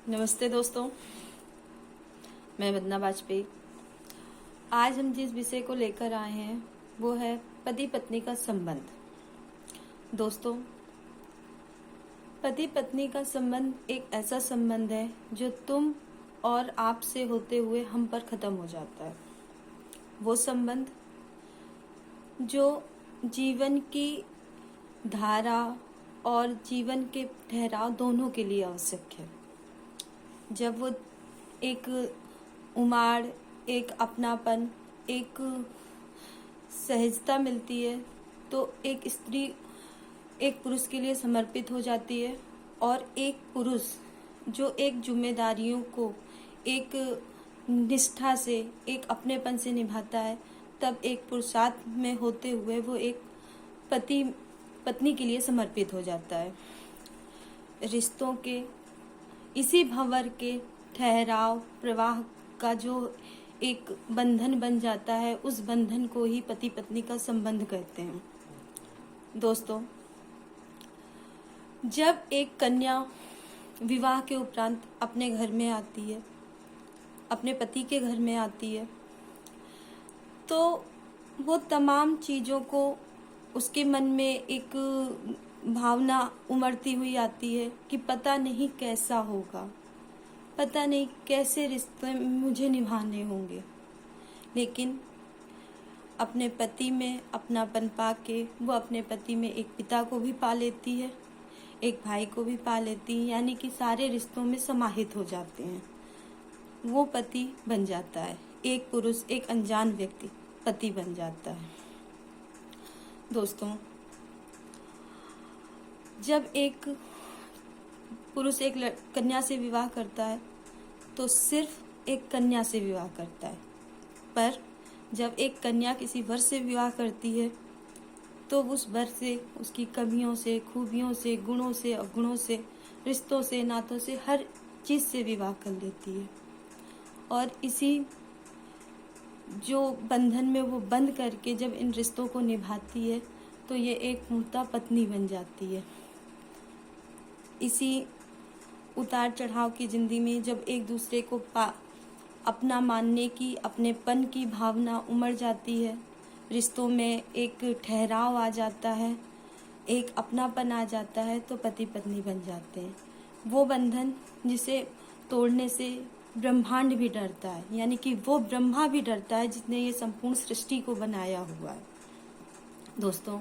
नमस्ते दोस्तों, मैं वंदना वाजपेयी। आज हम जिस विषय को लेकर आए हैं वो है पति पत्नी का संबंध। दोस्तों, पति पत्नी का संबंध एक ऐसा संबंध है जो तुम और आप से होते हुए हम पर खत्म हो जाता है। वो संबंध जो जीवन की धारा और जीवन के ठहराव दोनों के लिए आवश्यक है। जब वो एक उमाड़, एक अपनापन, एक सहजता मिलती है तो एक स्त्री एक पुरुष के लिए समर्पित हो जाती है, और एक पुरुष जो एक जिम्मेदारियों को एक निष्ठा से, एक अपनेपन से निभाता है, तब एक पुरुषार्थ में होते हुए वो एक पति पत्नी के लिए समर्पित हो जाता है। रिश्तों के इसी भंवर के ठहराव प्रवाह का जो एक बंधन बन जाता है, उस बंधन को ही पति पत्नी का संबंध कहते हैं। दोस्तों, जब एक कन्या विवाह के उपरांत अपने घर में आती है, अपने पति के घर में आती है, तो वो तमाम चीज़ों को उसके मन में एक भावना उमड़ती हुई आती है कि पता नहीं कैसा होगा, पता नहीं कैसे रिश्ते मुझे निभाने होंगे। लेकिन अपने पति में अपनापन पाके वो अपने पति में एक पिता को भी पा लेती है, एक भाई को भी पा लेती है, यानी कि सारे रिश्तों में समाहित हो जाते हैं। वो पति बन जाता है, एक पुरुष, एक अनजान व्यक्ति पति बन जाता है। दोस्तों, जब एक पुरुष एक कन्या से विवाह करता है तो सिर्फ एक कन्या से विवाह करता है, पर जब एक कन्या किसी वर से विवाह करती है तो उस वर से, उसकी कमियों से, खूबियों से, गुणों से, अवगुणों से, रिश्तों से, नातों से, हर चीज़ से विवाह कर लेती है। और इसी जो बंधन में वो बंध करके जब इन रिश्तों को निभाती है तो ये एक पूर्णतः पत्नी बन जाती है। इसी उतार चढ़ाव की जिंदगी में जब एक दूसरे को अपना मानने की, अपनेपन की भावना उमड़ जाती है, रिश्तों में एक ठहराव आ जाता है, एक अपनापन आ जाता है, तो पति पत्नी बन जाते हैं। वो बंधन जिसे तोड़ने से ब्रह्मांड भी डरता है, यानी कि वो ब्रह्मा भी डरता है जिसने ये संपूर्ण सृष्टि को बनाया हुआ है। दोस्तों,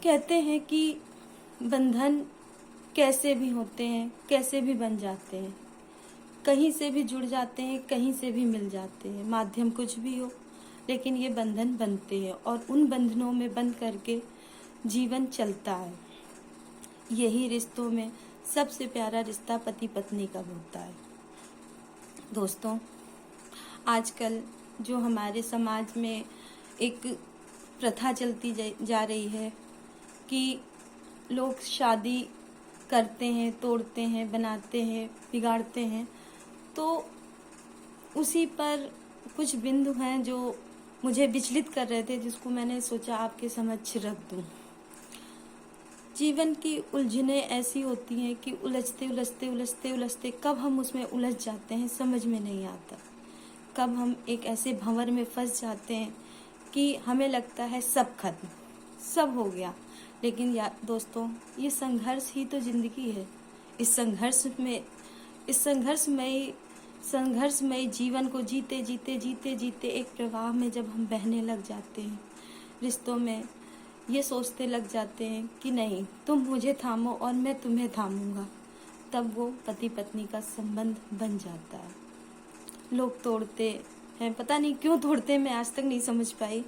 कहते हैं कि बंधन कैसे भी होते हैं, कैसे भी बन जाते हैं, कहीं से भी जुड़ जाते हैं, कहीं से भी मिल जाते हैं, माध्यम कुछ भी हो, लेकिन ये बंधन बनते हैं और उन बंधनों में बंध करके जीवन चलता है। यही रिश्तों में सबसे प्यारा रिश्ता पति पत्नी का होता है। दोस्तों, आजकल जो हमारे समाज में एक प्रथा चलती जा रही है कि लोग शादी करते हैं, तोड़ते हैं, बनाते हैं, बिगाड़ते हैं, तो उसी पर कुछ बिंदु हैं जो मुझे विचलित कर रहे थे, जिसको मैंने सोचा आपके समक्ष रख दूं। जीवन की उलझनें ऐसी होती हैं कि उलझते उलझते उलझते उलझते कब हम उसमें उलझ जाते हैं समझ में नहीं आता। कब हम एक ऐसे भंवर में फंस जाते हैं कि हमें लगता है सब खत्म, सब हो गया। लेकिन यार दोस्तों, ये संघर्ष ही तो जिंदगी है। इस संघर्षमय जीवन को जीते जीते जीते जीते एक प्रवाह में जब हम बहने लग जाते हैं, रिश्तों में ये सोचते लग जाते हैं कि नहीं, तुम मुझे थामो और मैं तुम्हें थामूंगा, तब वो पति पत्नी का संबंध बन जाता है। लोग तोड़ते हैं, पता नहीं क्यों तोड़ते हैं, मैं आज तक नहीं समझ पाई।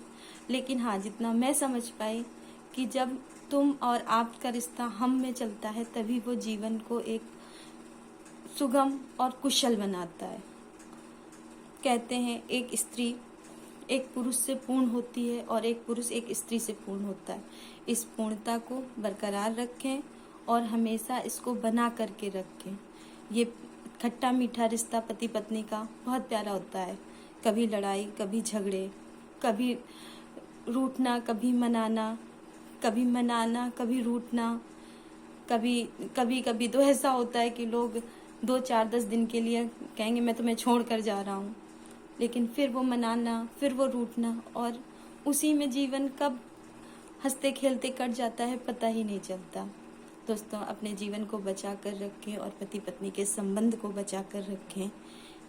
लेकिन हाँ, जितना मैं समझ पाई कि जब तुम और आपका रिश्ता हम में चलता है, तभी वो जीवन को एक सुगम और कुशल बनाता है। कहते हैं एक स्त्री एक पुरुष से पूर्ण होती है और एक पुरुष एक स्त्री से पूर्ण होता है। इस पूर्णता को बरकरार रखें और हमेशा इसको बना करके रखें। ये खट्टा मीठा रिश्ता पति पत्नी का बहुत प्यारा होता है। कभी लड़ाई, कभी झगड़े, कभी रूठना, कभी मनाना, कभी रूठना, कभी कभी कभी तो ऐसा होता है कि लोग 2 4 10 दिन के लिए कहेंगे मैं तुम्हें छोड़ कर जा रहा हूँ, लेकिन फिर वो मनाना, फिर वो रूठना, और उसी में जीवन कब हंसते खेलते कट जाता है पता ही नहीं चलता। दोस्तों, अपने जीवन को बचा कर रखें और पति पत्नी के संबंध को बचा कर रखें।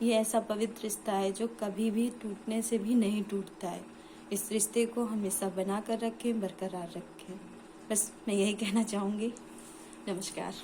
ये ऐसा पवित्र रिश्ता है जो कभी भी टूटने से भी नहीं टूटता है। इस रिश्ते को हमेशा बना कर रखें, बरकरार रखें। बस मैं यही कहना चाहूँगी। नमस्कार।